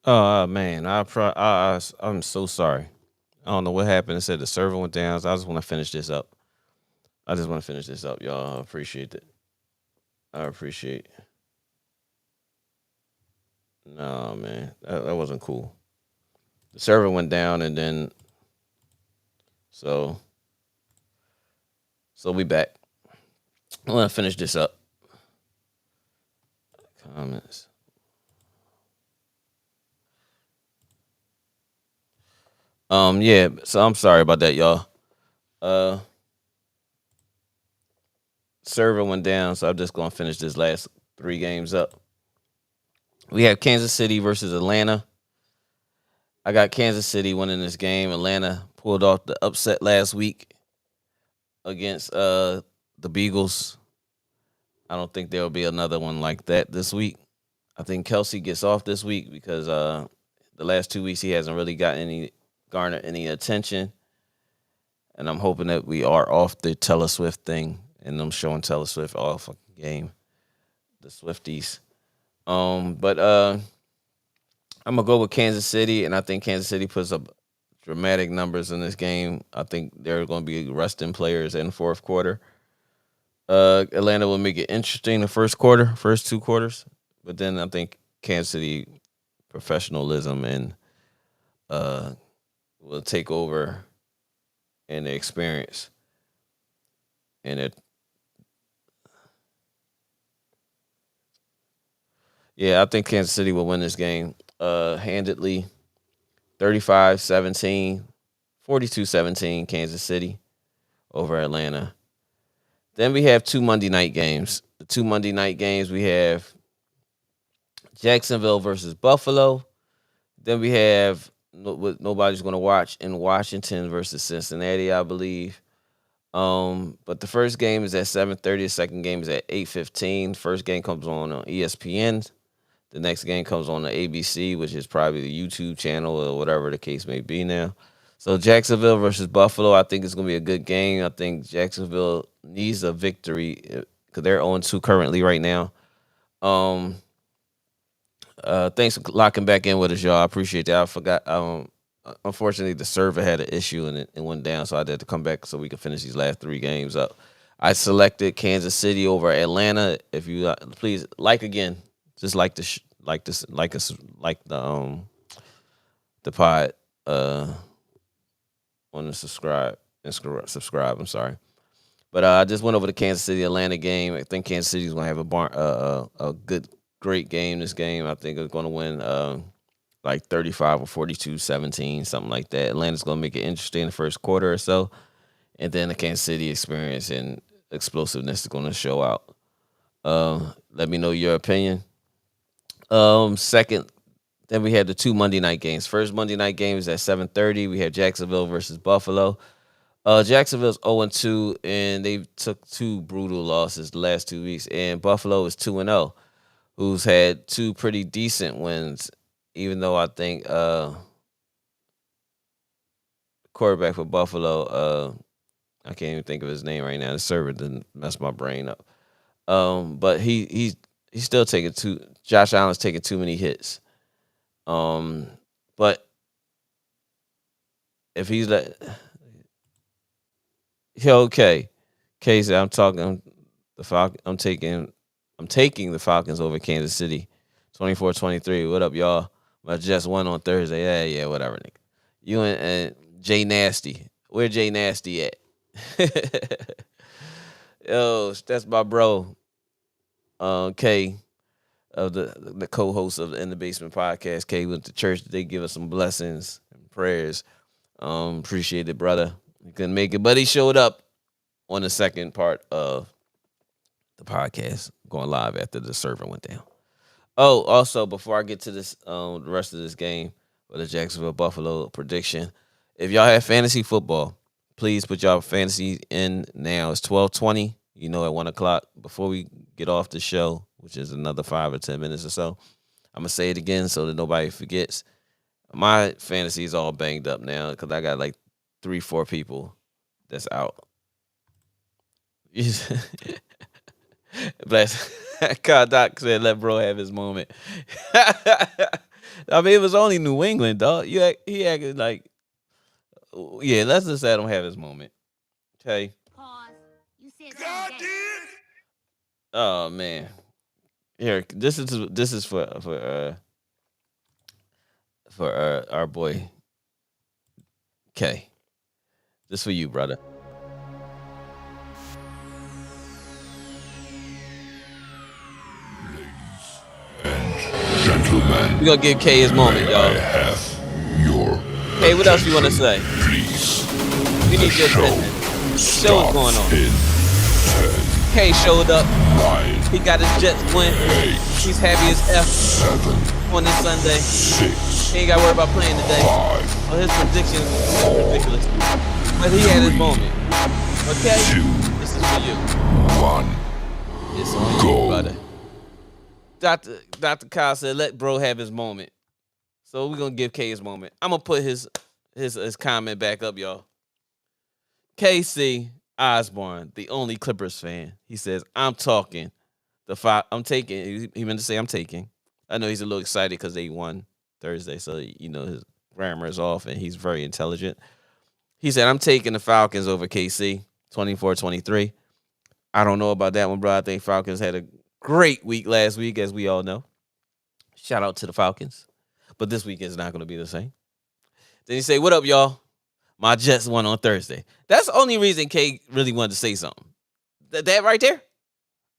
Oh man, I'm so sorry. I don't know what happened. It said the server went down. So I just want to finish this up. I just want to finish this up, y'all. I appreciate it. I appreciate. No man, that wasn't cool. The server went down, and then so we back. I want to finish this up. Comments. Yeah. So I'm sorry about that, y'all. Uh, Server went down, so I'm just gonna finish this last three games up. We have Kansas City versus Atlanta. I got Kansas City winning this game. Atlanta pulled off the upset last week against the Beagles. I don't think there will be another one like that this week. I think Kelsey gets off this week because the last 2 weeks he hasn't really got any garnered any attention, and I'm hoping that we are off the Taylor Swift thing and I'm showing Taylor Swift off a game, the Swifties. But I'm gonna go with Kansas City, and I think Kansas City puts up dramatic numbers in this game. I think they're going to be resting players in the fourth quarter. Atlanta will make it interesting the first quarter, first two quarters, but then I think Kansas City professionalism and uh, will take over and the experience and it. Yeah, I think Kansas City will win this game handedly, 35-17, 42-17, Kansas City over Atlanta. Then we have two Monday night games. The two Monday night games we have Jacksonville versus Buffalo. Then we have what nobody's going to watch in Washington versus Cincinnati, I believe. But the first game is at 7:30. The second game is at 8:15. First game comes on ESPN. The next game comes on the ABC, which is probably the YouTube channel or whatever the case may be now. So Jacksonville versus Buffalo, I think it's going to be a good game. I think Jacksonville needs a victory because they're 0-2 currently right now. Um, Thanks for locking back in with us, y'all. I appreciate that. I forgot. Unfortunately, the server had an issue and it went down, so I had to come back so we can finish these last three games up. I selected Kansas City over Atlanta. If you please like again, just like like this, like us, like the pod. Want to subscribe and subscribe. I'm sorry, but I just went over the Kansas City Atlanta game. I think Kansas City's gonna have a good, great game. This game, I think, is gonna win like 35 or 42-17, something like that. Atlanta's gonna make it interesting in the first quarter or so, and then the Kansas City experience and explosiveness is gonna show out. Let me know your opinion. Second, then we had the two Monday night games. First Monday night game is at 7:30. We have Jacksonville versus Buffalo. Jacksonville's 0-2, and they took two brutal losses the last 2 weeks. And Buffalo is 2-0, who's had two pretty decent wins. Even though I think quarterback for Buffalo, I can't even think of his name right now. The server didn't mess my brain up. But he's still taking two. Josh Allen's taking too many hits. But if he's like, yeah, okay, Casey, I'm talking the Falcon. I'm taking the Falcons over Kansas City, 24-23. What up, y'all? My Jets won on Thursday. Yeah, whatever, nigga. You and Jay Nasty. Where Jay Nasty at? Yo, that's my bro. K of the co-host of the In the Basement podcast. K went to church. They give us some blessings and prayers. Appreciate it, brother. He couldn't make it, but he showed up on the second part of the podcast, going live after the server went down. Oh, also before I get to this, the rest of this game for the Jacksonville Buffalo prediction, if y'all have fantasy football, please put y'all fantasy in now. It's 12:20. You know, at 1 o'clock before we get off the show, which is another 5 or 10 minutes or so. I'm gonna say it again so that nobody forgets. My fantasy is all banged up now because I got like 3, 4 people that's out. Bless. God Doc said, "Let bro have his moment." I mean, it was only New England, dog. He acted like, yeah. Let's just let him have his moment. Okay. Pause. You said God did. Oh man. Here, this is for our boy K. This for you, brother. Gentlemen, We gonna give K his moment, I y'all. have your Hey, what else you want to say? please. We The need your show attention. Show is going starts on. in K showed up. 9, He got his Jets win. 8, He's happy as F 7, on this Sunday. 6, He ain't got to worry about playing today. 5, Well, his prediction is ridiculous. But he had his moment. Okay? 2, This is for you. 1. It's on Go. you, brother. Dr. Kyle said, let bro have his moment. So we're going to give K his moment. I'm going to put his comment back up, y'all. KC Osborne, the only Clippers fan. He says, I'm talking. I'm taking. He meant to say I'm taking. I know he's a little excited because they won Thursday. So, his grammar is off and he's very intelligent. He said, I'm taking the Falcons over KC 24-23. I don't know about that one, bro. I think Falcons had a great week last week, as we all know. Shout out to the Falcons. But this week is not going to be the same. Then he say, what up, y'all? My Jets won on Thursday. That's the only reason K really wanted to say something. That right there,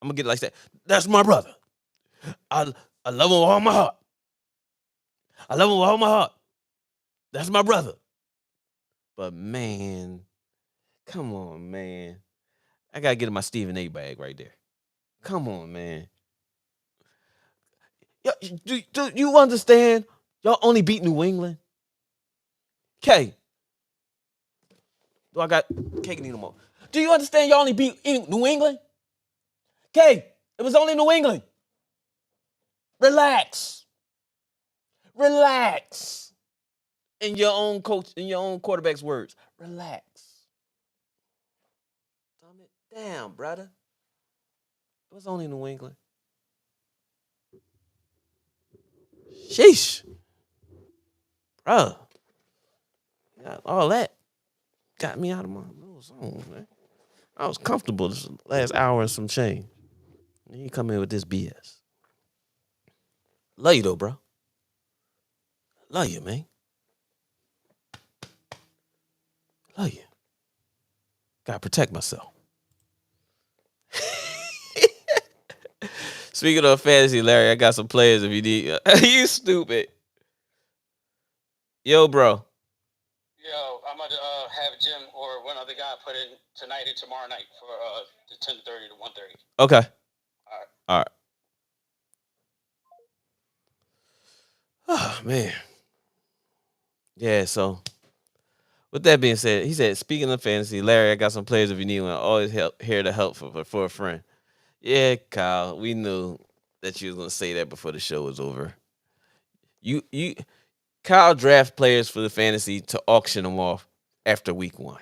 I'm going to get it like that. That's my brother. I love him with all my heart. I love him with all my heart. That's my brother. But, man, come on, man. I got to get in my Stephen A bag right there. Come on, man. Do you understand? Y'all only beat New England. K. Do I got K need no more? Do you understand? Y'all only beat New England. K. It was only New England. Relax. Relax. In your own quarterback's words. Relax. Dumb it down, brother. It was only New England. Sheesh. Bruh. All that got me out of my little zone, man. I was comfortable this last hour and some change. And you come in with this BS. Love you though, bro. Love you, man. Love you. Gotta protect myself. Speaking of fantasy, Larry, I got some players if you need. You stupid. Yo, bro. Yo, I'm gonna have Jim or one other guy put in tonight and tomorrow night for the 10:30 to 1:30. Okay. All right. Oh, man. Yeah, so with that being said, he said, speaking of fantasy, Larry, I got some players if you need one. Always here to help for a friend. Yeah, Kyle, we knew that you was gonna say that before the show was over. Kyle draft players for the fantasy to auction them off after week 1.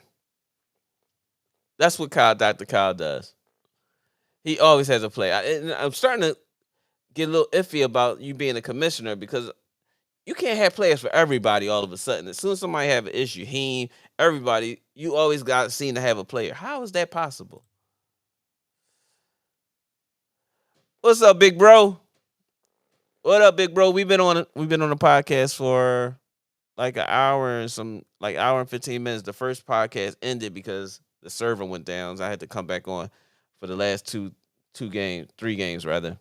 That's what Dr. Kyle does. He always has a play. I'm starting to get a little iffy about you being a commissioner because you can't have players for everybody all of a sudden. As soon as somebody have an issue, everybody, you always got seen to have a player. How is that possible? What's up, big bro? What up, big bro? We've been on the podcast for like an hour and 15 minutes. The first podcast ended because the server went down. So I had to come back on for the last three games rather.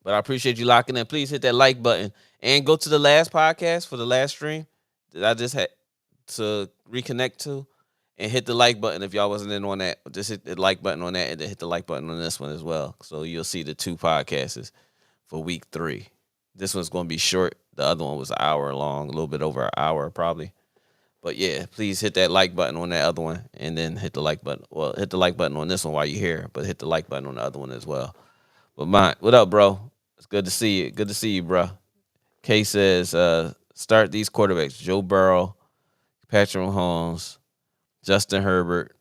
But I appreciate you locking in. Please hit that like button and go to the last podcast for the last stream that I just had to reconnect to, and hit the like button if y'all wasn't in on that. Just hit the like button on that and then hit the like button on this one as well. So you'll see the 2 podcasts for week 3. This one's going to be short. The other one was an hour long, a little bit over an hour probably. But yeah, please hit that like button on that other one and then hit the like button. Well, hit the like button on this one while you're here, but hit the like button on the other one as well. But what up, bro? It's good to see you. Good to see you, bro. K says, start these quarterbacks: Joe Burrow, Patrick Mahomes, Justin Herbert,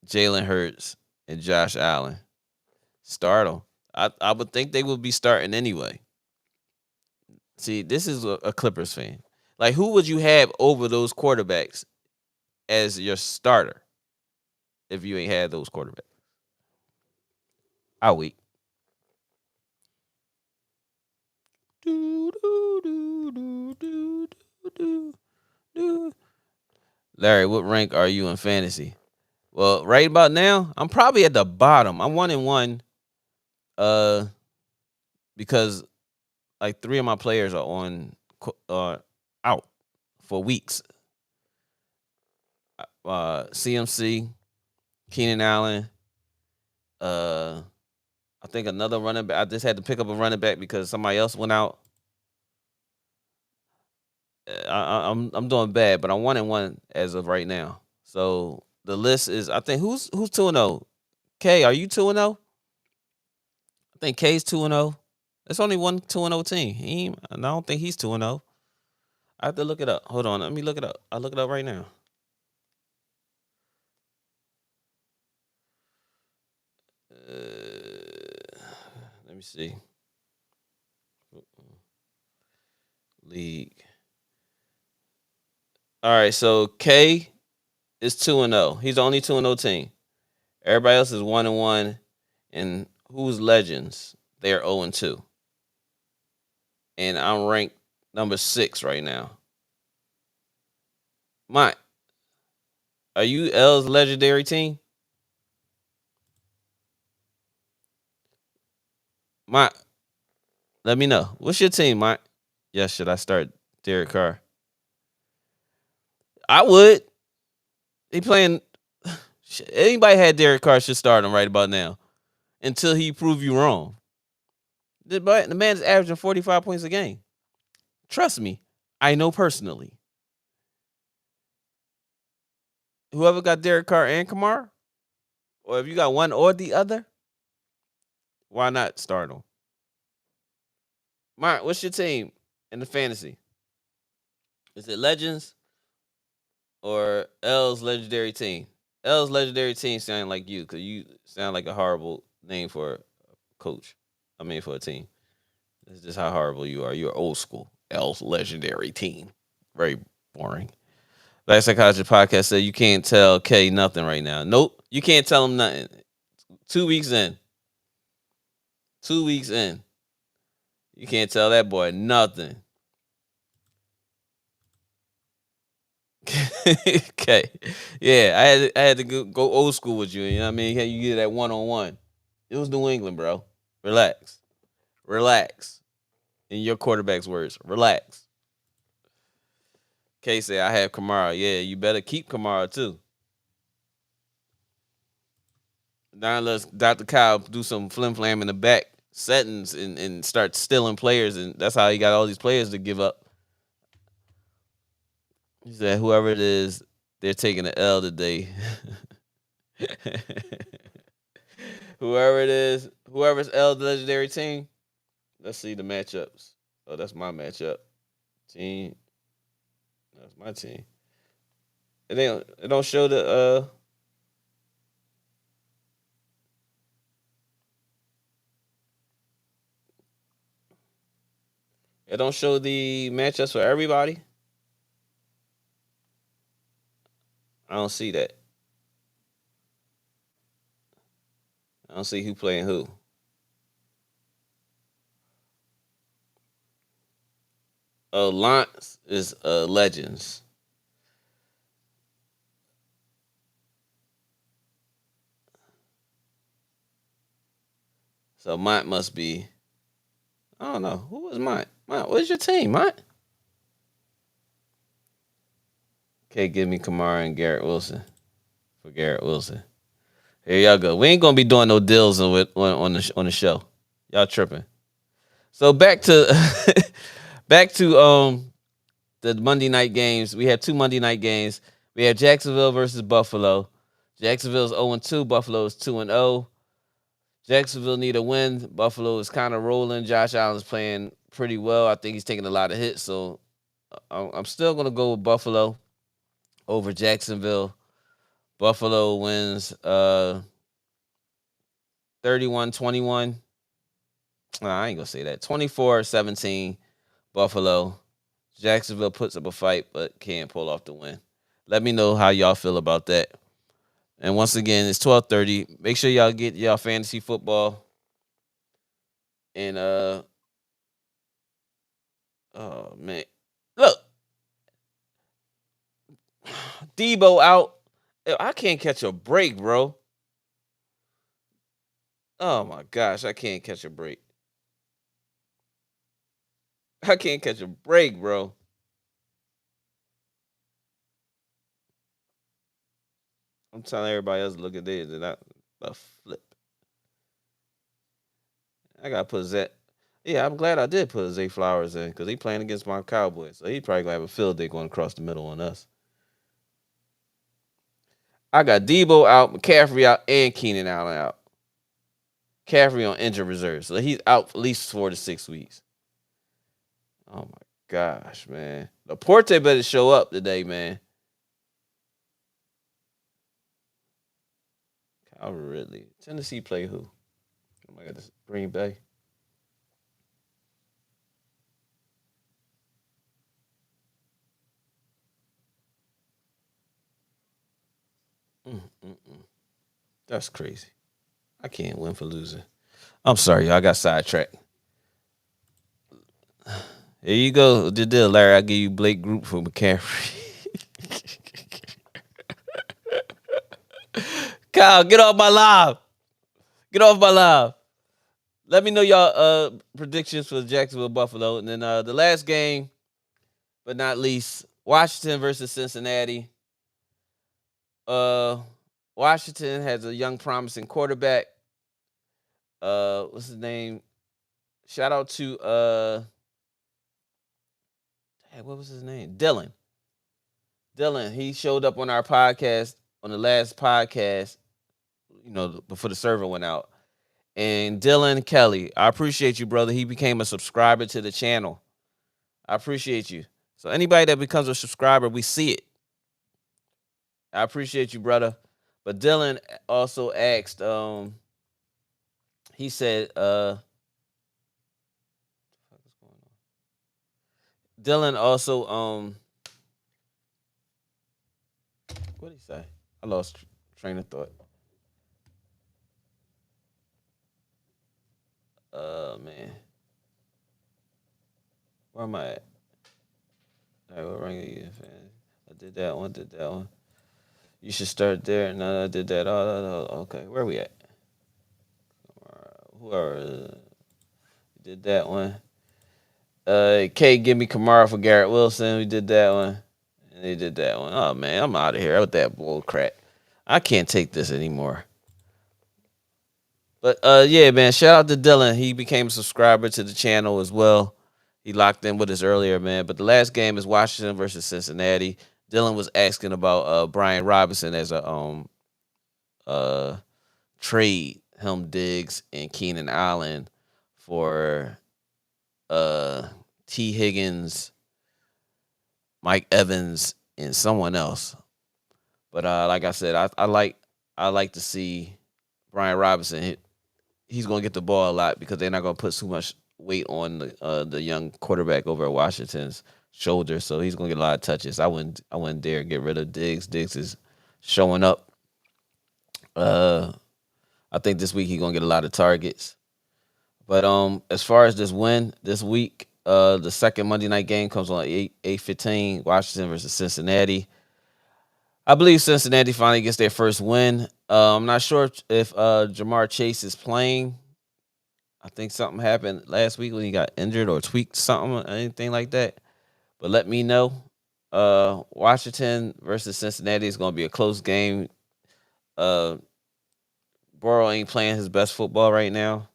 Jalen Hurts, and Josh Allen. Start them. I would think they would be starting anyway. See, this is a Clippers fan. Like, who would you have over those quarterbacks as your starter if you ain't had those quarterbacks? I'll wait. Do, do, do, do, do, do, do. Larry, what rank are you in fantasy? Well, right about now, I'm probably at the bottom. I'm 1-1. Because like 3 of my players are on out for weeks. CMC, Keenan Allen. I think another running back. I just had to pick up a running back because somebody else went out. I'm doing bad, but I'm 1-1 as of right now. So the list is, I think, who's 2-0. K, are you 2-0? I think K's 2-0. There's only one 2-0 team. I don't think he's 2-0. I have to look it up. Hold on, let me look it up. I'll look it up right now. Let me see. League. All right, so K is 2-0. He's the only 2-0 team. Everybody else is 1-1. And who's legends? They're 0-2. And I'm ranked number 6 right now. Mike, are you L's legendary team? Mike, let me know. What's your team, Mike? Yes, should I start Derek Carr? I would. He playing. Anybody had Derek Carr should start him right about now, until he prove you wrong. The man's averaging 45 points a game. Trust me, I know personally. Whoever got Derek Carr and Kamara, or if you got one or the other, why not start him? Mark, what's your team in the fantasy? Is it Legends or L's legendary team? L's legendary team sound like you, because you sound like a horrible name for a coach. I mean, for a team. This is just how horrible you are. You're old school. L's legendary team. Very boring. Black Psychologist Podcast said you can't tell K nothing right now. Nope. You can't tell him nothing. 2 weeks in. 2 weeks in. You can't tell that boy nothing. Okay. Yeah, I had to go old school with you. You know what I mean? You get that 1-on-1. It was New England, bro. Relax. Relax. In your quarterback's words, relax. K said, I have Kamara. Yeah, you better keep Kamara too. Now let's Dr. Kyle do some flim flam in the back settings and start stealing players, and that's how he got all these players to give up. He said, whoever it is, they're taking the L today. Whoever it is, whoever's L the legendary team, let's see the matchups. Oh, that's my matchup. Team. That's my team. It don't show the it don't show the matchups for everybody. I don't see that. I don't see who playing who. Lance is Legends. So Mont must be. I don't know. Who was Mont? Mont, what's your team, Mont? Okay, give me Kamara and Garrett Wilson. For Garrett Wilson. Here y'all go. We ain't gonna be doing no deals on the show. Y'all tripping. So back to the Monday night games. We have 2 Monday night games. We have Jacksonville versus Buffalo. Jacksonville's 0-2. Buffalo is 2-0. Jacksonville need a win. Buffalo is kind of rolling. Josh Allen's playing pretty well. I think he's taking a lot of hits, so I'm still gonna go with Buffalo over Jacksonville. Buffalo wins 31-21. I ain't gonna say that. 24-17. Buffalo. Jacksonville puts up a fight but can't pull off the win. Let me know how y'all feel about that. And once again, it's 12:30. Make sure y'all get y'all fantasy football. And oh man, look, Debo out. I can't catch a break, bro. Oh my gosh, I can't catch a break. I can't catch a break, bro. I'm telling everybody else to look at this and I flip. I gotta put Zay. Yeah, I'm glad I did put Zay Flowers in because he playing against my Cowboys, so he probably gonna have a field day going across the middle on us. I got Debo out, McCaffrey out, and Keenan Allen out. McCaffrey on injured reserve, so he's out for at least 4 to 6 weeks. Oh my gosh, man. Laporte better show up today, man. Kyle Ridley. Tennessee play who? Oh my God, this Green Bay. Mm-mm-mm. That's crazy. I can't win for losing. I'm sorry, y'all. I got sidetracked. Here you go. The deal, Larry. I give you Blake Group for McCaffrey. Kyle, get off my live. Get off my live. Let me know y'all predictions for Jacksonville Buffalo. And then the last game, but not least, Washington versus Cincinnati. Washington has a young, promising quarterback. What's his name? Shout out to what was his name? Dylan. Dylan. He showed up on our podcast on the last podcast. Before the server went out. And Dylan Kelly, I appreciate you, brother. He became a subscriber to the channel. I appreciate you. So anybody that becomes a subscriber, we see it. I appreciate you, brother. But Dylan also asked, he said, Dylan also, what did he say? I lost train of thought. Man. Where am I at? All right, what rank are you in, fan? I did that one. You should start there. No, I did that. Oh, okay. Where are we at? Whoever did that one. K, give me Kamara for Garrett Wilson. We did that one. And they did that one. Oh, man, I'm out of here with that bull crap. I can't take this anymore. But, yeah, man, shout out to Dylan. He became a subscriber to the channel as well. He locked in with us earlier, man. But the last game is Washington versus Cincinnati. Dylan was asking about Brian Robinson as a trade him Diggs and Keenan Allen for T. Higgins, Mike Evans, and someone else. But like I said, I like to see Brian Robinson. He's gonna get the ball a lot because they're not gonna put too much weight on the young quarterback over at Washington's shoulder, so he's gonna get a lot of touches. I wouldn't dare get rid of Diggs. Diggs is showing up. I think this week he's gonna get a lot of targets. But as far as this win this week, the second Monday night game comes on 8:15, Washington versus Cincinnati. I believe Cincinnati finally gets their first win. I'm not sure if Jamar Chase is playing. I think something happened last week when he got injured or tweaked something or anything like that. But let me know. Washington versus Cincinnati is going to be a close game. Burrow ain't playing his best football right now.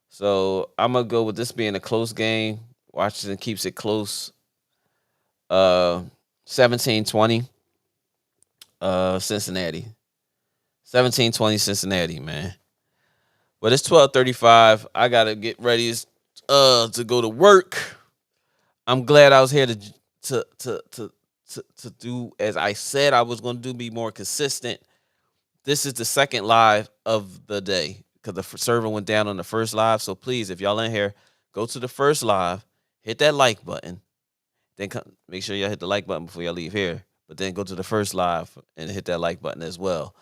So I'm going to go with this being a close game. Washington keeps it close. 17-20. Cincinnati. 17-20 Cincinnati, man. But it's 12:35. I gotta get ready to go to work. I'm glad I was here to do as I said I was gonna do, be more consistent. This is the second live of the day because the server went down on the first live. So please, if y'all in here, go to the first live, hit that like button. Then make sure y'all hit the like button before y'all leave here. But then go to the first live and hit that like button as well.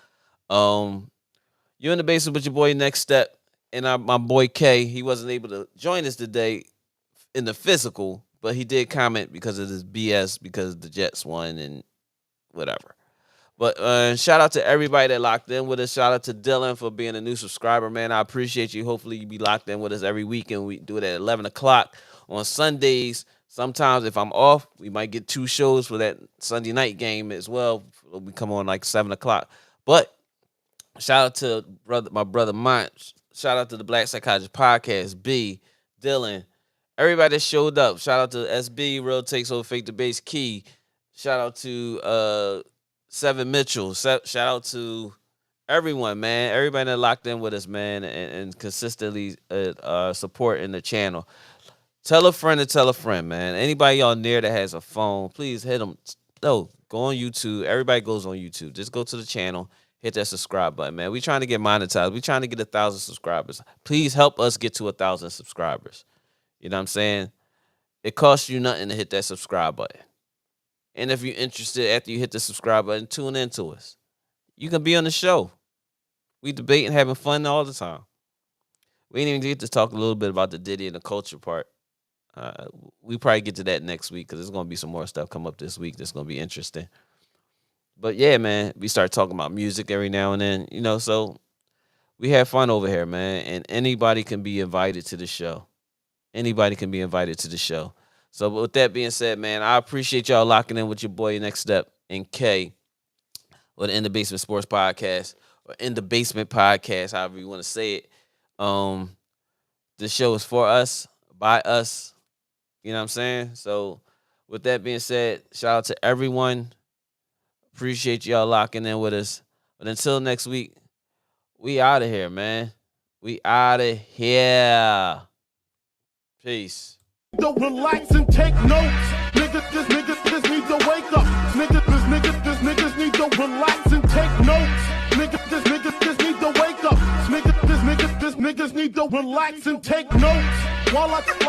You're in the basement with your boy Next Step. And my boy K, he wasn't able to join us today in the physical, but he did comment because of this BS because the Jets won and whatever. But shout out to everybody that locked in with us. Shout out to Dylan for being a new subscriber, man. I appreciate you. Hopefully you be locked in with us every week, and we do it at 11 o'clock on Sundays. Sometimes if I'm off, we might get 2 shows for that Sunday night game as well. We come on like 7 o'clock. But shout out to my brother Mont. Shout out to the Black Psychologist Podcast, B, Dylan, everybody that showed up. Shout out to SB, Real Takes Over Fake Debates, Key. Shout out to Seven Mitchell. Shout out to everyone, man. Everybody that locked in with us, man, and consistently supporting the channel. Tell a friend to tell a friend, man. Anybody y'all near that has a phone, please hit them. No, go on YouTube. Everybody goes on YouTube. Just go to the channel. Hit that subscribe button, man. We trying to get monetized. We trying to get 1,000 subscribers. Please help us get to 1,000 subscribers. You know what I'm saying? It costs you nothing to hit that subscribe button. And if you're interested after you hit the subscribe button, tune in to us. You can be on the show. We debating, having fun all the time. We didn't even get to talk a little bit about the Diddy and the culture part. We probably get to that next week because there's going to be some more stuff come up this week that's going to be interesting. But yeah, man, we start talking about music every now and then, you know, so we have fun over here, man. And anybody can be invited to the show. Anybody can be invited to the show. So with that being said, man, I appreciate y'all locking in with your boy Next Step and K or the In the Basement Sports Podcast or In the Basement Podcast, however you want to say it. This show is for us, by us. You know what I'm saying? So with that being said, shout out to everyone. Appreciate y'all locking in with us. But until next week, we out of here, man. We out of here. Peace. Don't relax and take notes. Niggas just need to wake up. Niggas need to relax and take notes. Niggas just need to wake up. Niggas need to relax and take notes. While I take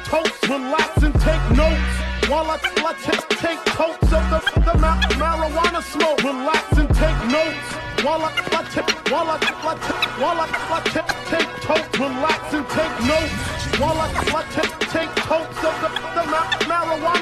totes, relax and take notes. While I take totes of the marijuana smoke, relax and take notes. While I take totes, relax and take notes. While I take totes of the marijuana.